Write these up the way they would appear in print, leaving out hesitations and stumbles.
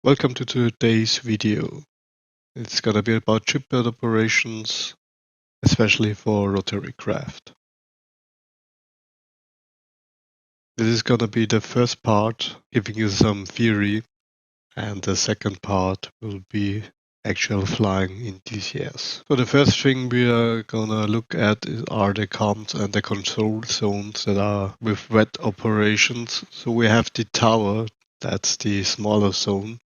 Welcome to today's video. It's gonna be about shipbuild operations, especially for rotary craft. This is gonna be the first part, giving you some theory, and the second part will be actual flying in DCS. So the first thing we are gonna look at are the comms and the control zones that are with wet operations. So we have the tower, that's the smaller zone.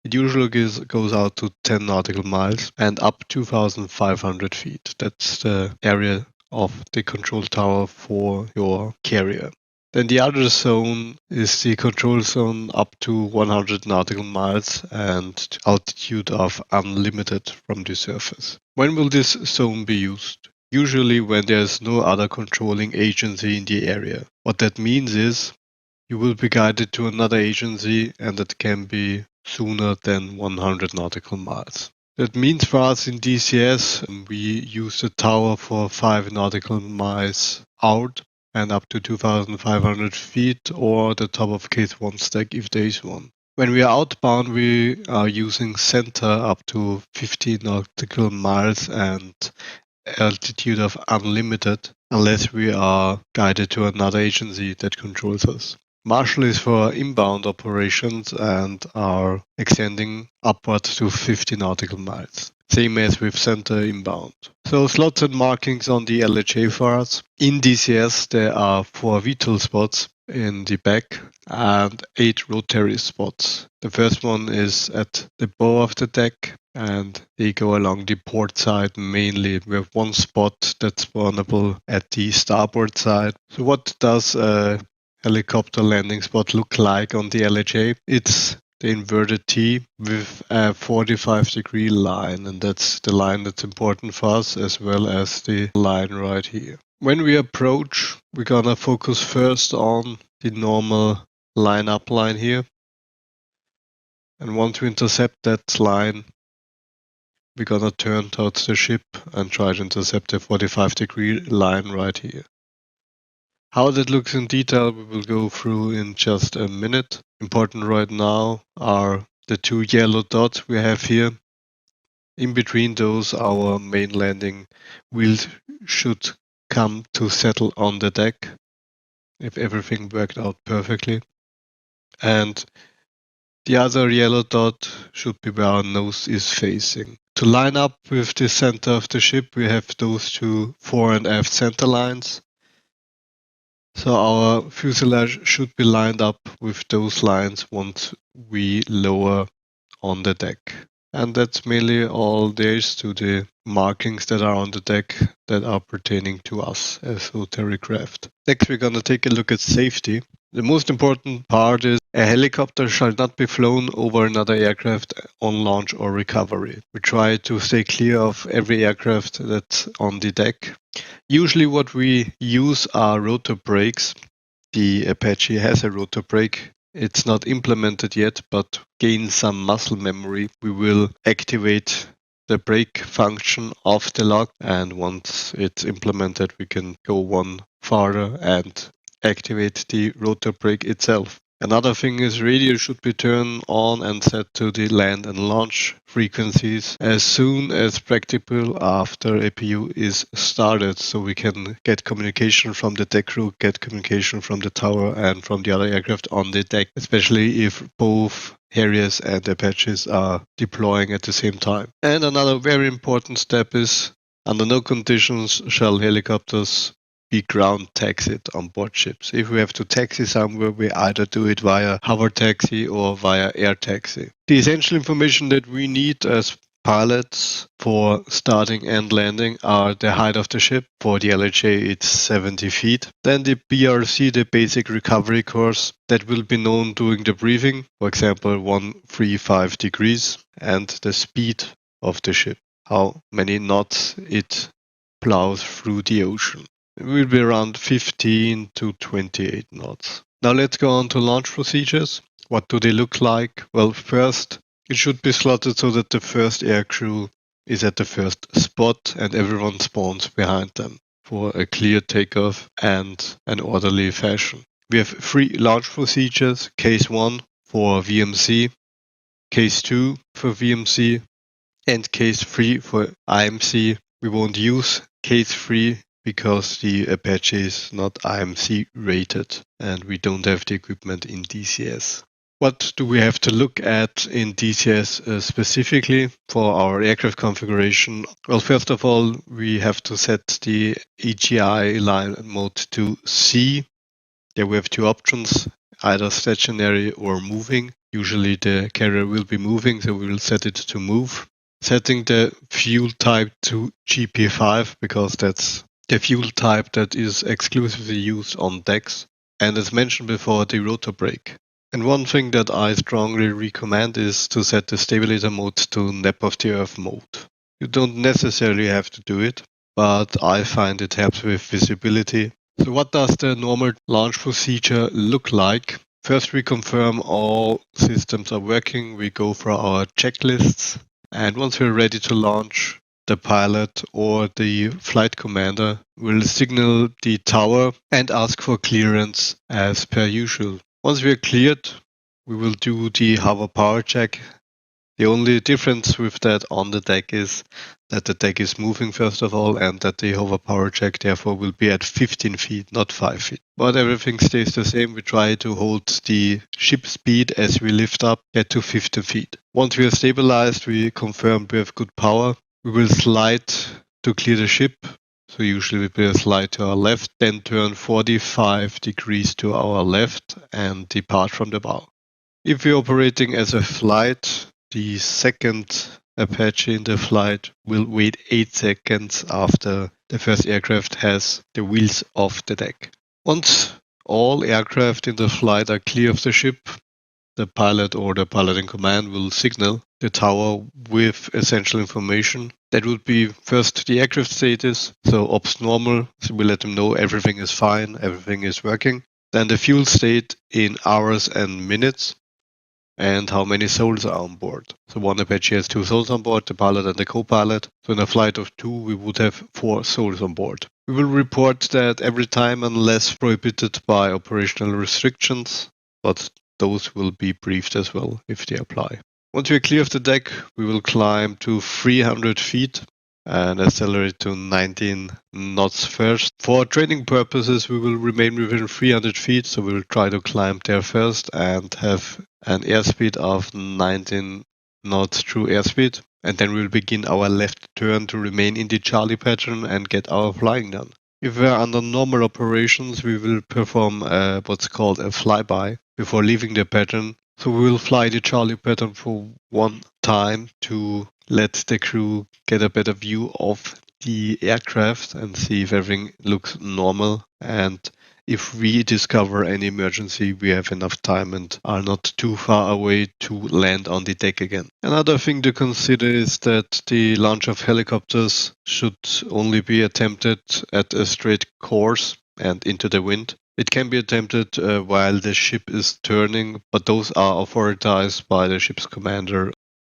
It usually goes out to 10 nautical miles and up 2,500 feet. That's the area of the control tower for your carrier. Then the other zone is the control zone up to 100 nautical miles and altitude of unlimited from the surface. When will this zone be used? Usually when there's no other controlling agency in the area. What that means is you will be guided to another agency, and that can be sooner than 100 nautical miles. That means for us in DCS, we use the tower for 5 nautical miles out and up to 2,500 feet, or the top of case 1 stack if there is one. When we are outbound, we are using center up to 15 nautical miles and altitude of unlimited, unless we are guided to another agency that controls us. Marshall is for inbound operations and are extending upwards to 50 nautical miles. Same as with center inbound. So slots and markings on the LHA for us. In DCS there are 4 VTOL spots in the back and 8 rotary spots. The first one is at the bow of the deck and they go along the port side mainly. We have one spot that's spawnable at the starboard side. So what does a helicopter landing spot look like on the LHA? It's the inverted T with a 45-degree line, and that's the line that's important for us, as well as the line right here. When we approach, we're gonna focus first on the normal line-up line here, and once we intercept that line, we're gonna turn towards the ship and try to intercept the 45-degree line right here. How that looks in detail we will go through in just a minute. Important right now are the 2 yellow dots we have here. In between those, our main landing wheels should come to settle on the deck if everything worked out perfectly. And the other yellow dot should be where our nose is facing. To line up with the center of the ship, we have those 2 fore and aft center lines. So our fuselage should be lined up with those lines once we lower on the deck. And that's mainly all there is to the markings that are on the deck that are pertaining to us as rotary craft. Next we're gonna take a look at safety. The most important part is a helicopter shall not be flown over another aircraft on launch or recovery. We try to stay clear of every aircraft that's on the deck. Usually what we use are rotor brakes. The Apache has a rotor brake. It's not implemented yet, but gain some muscle memory. We will activate the brake function of the lock, and once it's implemented, we can go one farther and activate the rotor brake itself. Another thing is radio should be turned on and set to the land and launch frequencies as soon as practicable after APU is started, so we can get communication from the deck crew, get communication from the tower and from the other aircraft on the deck, especially if both Harriers and Apaches are deploying at the same time. And another very important step is, under no conditions shall helicopters be ground taxied on board ships. If we have to taxi somewhere, we either do it via hover taxi or via air taxi. The essential information that we need as pilots for starting and landing are the height of the ship. For the LHA it's 70 feet. Then the BRC, the basic recovery course, that will be known during the briefing. For example, 135 degrees, and the speed of the ship, how many knots it plows through the ocean. It will be around 15 to 28 knots. Now let's go on to launch procedures. What do they look like? Well, first, it should be slotted so that the first aircrew is at the first spot and everyone spawns behind them for a clear takeoff and an orderly fashion. We have 3 launch procedures. Case 1 for VMC. case 2 for VMC, and case 3 for IMC. We won't use case 3 because the Apache is not IMC rated and we don't have the equipment in DCS. What do we have to look at in DCS specifically for our aircraft configuration? Well, first of all, we have to set the AGI alignment mode to C. There we have two options, either stationary or moving. Usually the carrier will be moving, so we will set it to move. Setting the fuel type to GP5 because that's the fuel type that is exclusively used on decks. And as mentioned before, the rotor brake. And one thing that I strongly recommend is to set the stabilizer mode to nap of the earth mode. You don't necessarily have to do it, but I find it helps with visibility. So what does the normal launch procedure look like? First, we confirm all systems are working. We go for our checklists. And once we're ready to launch, the pilot or the flight commander will signal the tower and ask for clearance as per usual. Once we are cleared, we will do the hover power check. The only difference with that on the deck is that the deck is moving first of all and that the hover power check therefore will be at 15 feet, not 5 feet. But everything stays the same. We try to hold the ship speed as we lift up, get to 50 feet. Once we are stabilized, we confirm we have good power. We will slide to clear the ship. So usually we will slide to our left, then turn 45 degrees to our left and depart from the bow. If we're operating as a flight, the second Apache in the flight will wait 8 seconds after the first aircraft has the wheels off the deck. Once all aircraft in the flight are clear of the ship, the pilot or the pilot in command will signal the tower with essential information. That would be first the aircraft status, so ops normal, so we let them know everything is fine, everything is working. Then the fuel state in hours and minutes, and how many souls are on board. So one Apache has 2 souls on board, the pilot and the co-pilot. So in a flight of 2, we would have 4 souls on board. We will report that every time unless prohibited by operational restrictions, but those will be briefed as well if they apply. Once we are clear of the deck, we will climb to 300 feet and accelerate to 19 knots first. For training purposes, we will remain within 300 feet, so we will try to climb there first and have an airspeed of 19 knots true airspeed. And then we will begin our left turn to remain in the Charlie pattern and get our flying done. If we are under normal operations, we will perform what's called a flyby before leaving the pattern. So we will fly the Charlie pattern for one time to let the crew get a better view of the aircraft and see if everything looks normal. And if we discover any emergency, we have enough time and are not too far away to land on the deck again. Another thing to consider is that the launch of helicopters should only be attempted at a straight course and into the wind. It can be attempted while the ship is turning, but those are authorized by the ship's commander.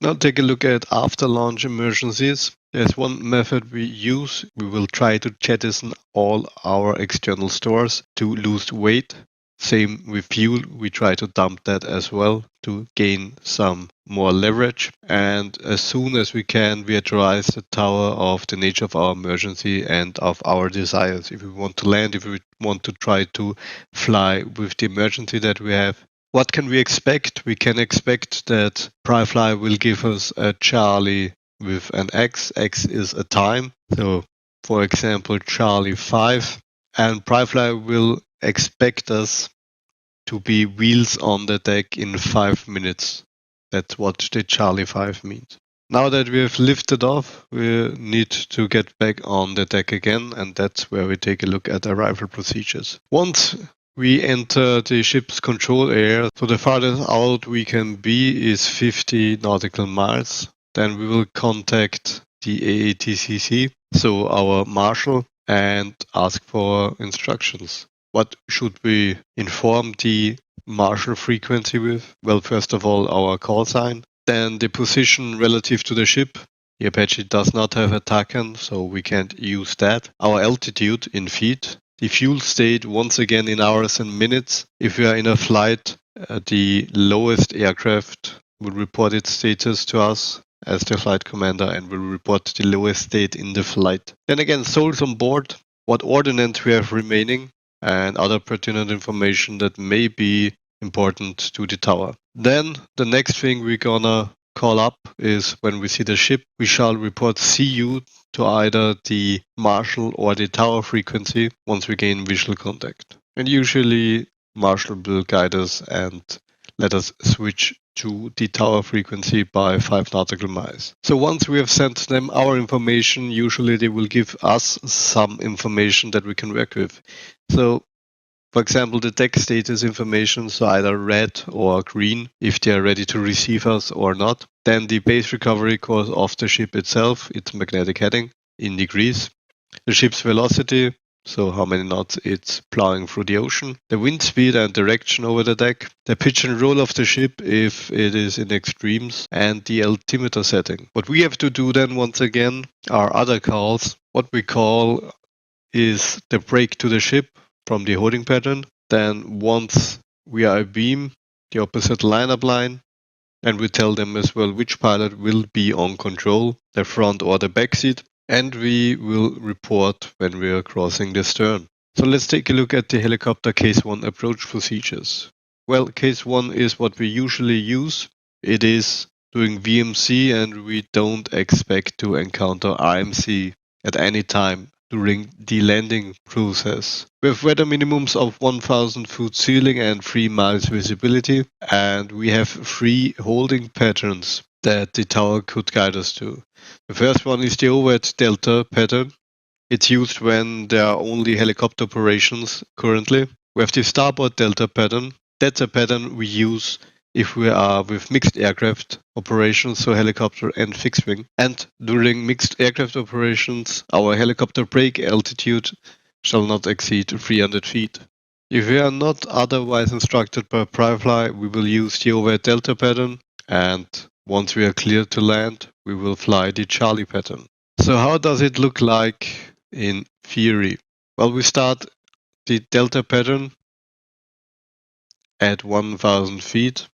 Now take a look at after launch emergencies. There's one method we use. We will try to jettison all our external stores to lose weight. Same with fuel, we try to dump that as well to gain some more leverage. And as soon as we can, we advise the tower of the nature of our emergency and of our desires. If we want to land, if we want to try to fly with the emergency that we have. What can we expect? We can expect that PryFly will give us a Charlie with an X. X is a time. So, for example, Charlie 5. And PryFly will expect us to be wheels on the deck in 5 minutes. That's what the Charlie 5 means. Now that we have lifted off, we need to get back on the deck again, and that's where we take a look at arrival procedures. Once we enter the ship's control area, so the farthest out we can be is 50 nautical miles. Then we will contact the AATCC, so our marshal, and ask for instructions. What should we inform the marshal frequency with? Well, first of all, our call sign. Then the position relative to the ship. The Apache does not have a TACAN, so we can't use that. Our altitude in feet. The fuel state, once again, in hours and minutes. If we are in a flight, the lowest aircraft will report its status to us as the flight commander and will report the lowest state in the flight. Then again, souls on board, what ordnance we have remaining, and other pertinent information that may be important to the tower. Then the next thing we're gonna call up is when we see the ship, we shall report CU to either the Marshal or the tower frequency once we gain visual contact. And usually Marshal will guide us and let us switch to the tower frequency by 5 nautical miles. So once we have sent them our information, usually they will give us some information that we can work with. So for example, the deck status information, so either red or green, if they are ready to receive us or not. Then the base recovery course of the ship itself, its magnetic heading in degrees. The ship's velocity, so how many knots it's plowing through the ocean. The wind speed and direction over the deck. The pitch and roll of the ship if it is in extremes. And the altimeter setting. What we have to do then once again are other calls. What we call is the break to the ship from the holding pattern. Then once we are abeam, the opposite lineup line, and we tell them as well which pilot will be on control, the front or the back seat, and we will report when we are crossing the stern. So let's take a look at the helicopter case 1 approach procedures. Well, case 1 is what we usually use. It is doing VMC and we don't expect to encounter IMC at any time during the landing process. We have weather minimums of 1000 foot ceiling and 3 miles visibility, and we have 3 holding patterns that the tower could guide us to. The first one is the overhead delta pattern. It's used when there are only helicopter operations currently. We have the starboard delta pattern. That's a pattern we use if we are with mixed aircraft operations, so helicopter and fixed wing. And during mixed aircraft operations, our helicopter break altitude shall not exceed 300 feet. If we are not otherwise instructed by Firefly, we will use the overhead delta pattern, and once we are cleared to land, we will fly the Charlie pattern. So how does it look like in theory? Well, we start the delta pattern at 1000 feet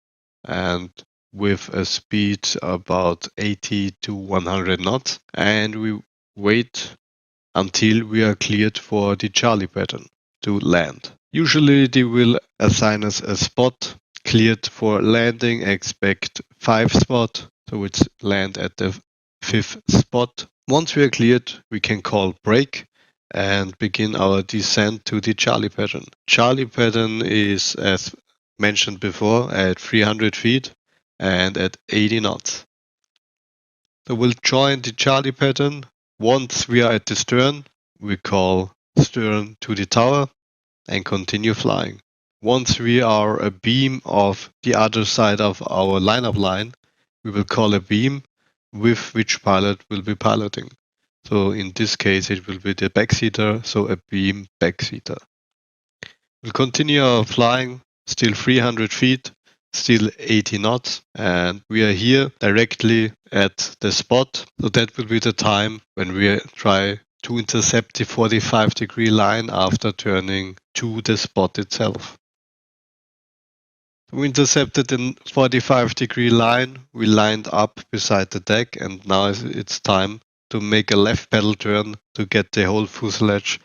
and with a speed about 80 to 100 knots, and we wait until we are cleared for the Charlie pattern to land. Usually they will assign us a spot. Cleared for landing, expect 5 spot, so it's land at the 5th spot. Once we are cleared, we can call break and begin our descent to the Charlie pattern. Charlie pattern is, as mentioned before, at 300 feet and at 80 knots. So we'll join the Charlie pattern. Once we are at the stern, we call stern to the tower and continue flying. Once we are abeam of the other side of our lineup line, we will call a beam with which pilot will be piloting. So in this case, it will be the backseater, so a beam backseater. We'll continue our flying, still 300 feet, still 80 knots, and we are here directly at the spot. So that will be the time when we try to intercept the 45-degree line after turning to the spot itself. We intercepted the 45-degree line, we lined up beside the deck, and now it's time to make a left pedal turn to get the whole fuselage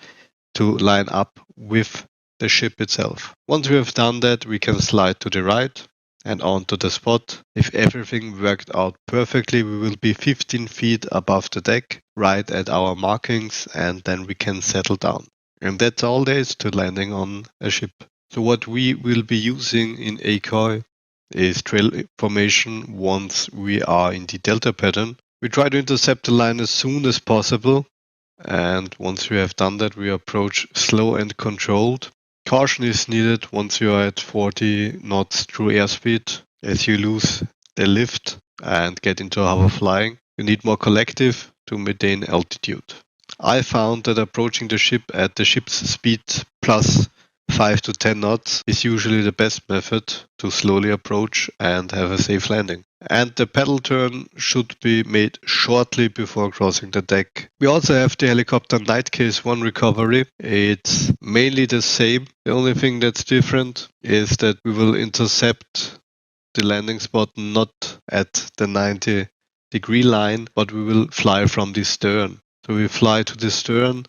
to line up with the ship itself. Once we have done that, we can slide to the right and onto the spot. If everything worked out perfectly, we will be 15 feet above the deck, right at our markings, and then we can settle down. And that's all there is to landing on a ship. So what we will be using in ACOI is trail formation once we are in the delta pattern. We try to intercept the line as soon as possible, and once we have done that, we approach slow and controlled. Caution is needed once you are at 40 knots through airspeed, as you lose the lift and get into hover flying. You need more collective to maintain altitude. I found that approaching the ship at the ship's speed plus 5 to 10 knots is usually the best method to slowly approach and have a safe landing. And the pedal turn should be made shortly before crossing the deck. We also have the helicopter night case 1 recovery. It's mainly the same. The only thing that's different is that we will intercept the landing spot not at the 90-degree line, but we will fly from the stern. So we fly to the stern,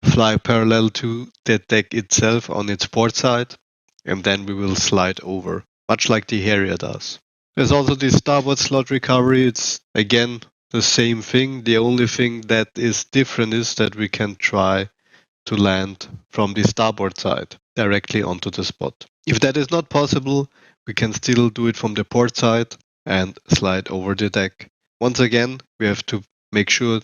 fly parallel to the deck itself on its port side, and then we will slide over, much like the Harrier does. There's also the starboard slot recovery. It's again the same thing. The only thing that is different is that we can try to land from the starboard side directly onto the spot. If that is not possible, we can still do it from the port side and slide over the deck. Once again, we have to make sure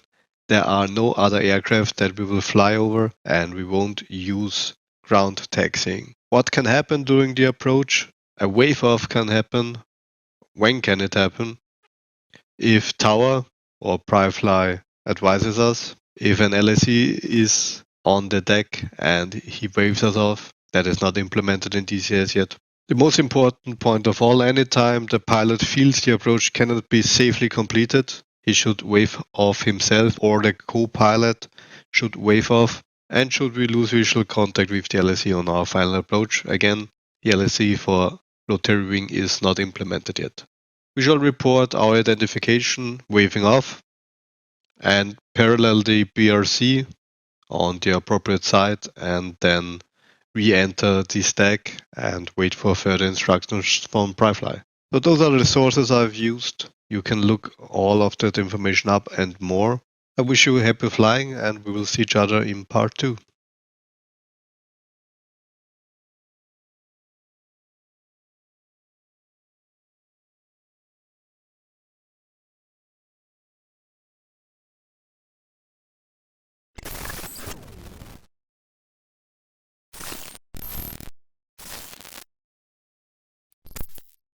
there are no other aircraft that we will fly over, and we won't use ground taxiing. What can happen during the approach? A wave off can happen. When can it happen? If tower or pry-fly advises us, if an LSE is on the deck and he waves us off, that is not implemented in DCS yet. The most important point of all, anytime the pilot feels the approach cannot be safely completed, he should wave off himself, or the co-pilot should wave off. And should we lose visual contact with the LSE on our final approach, again, the LSE for rotary wing is not implemented yet. We shall report our identification, waving off, and parallel the BRC on the appropriate side, and then re-enter the stack and wait for further instructions from pry-fly. So those are the sources I've used. You can look all of that information up and more. I wish you happy flying, and we will see each other in part 2.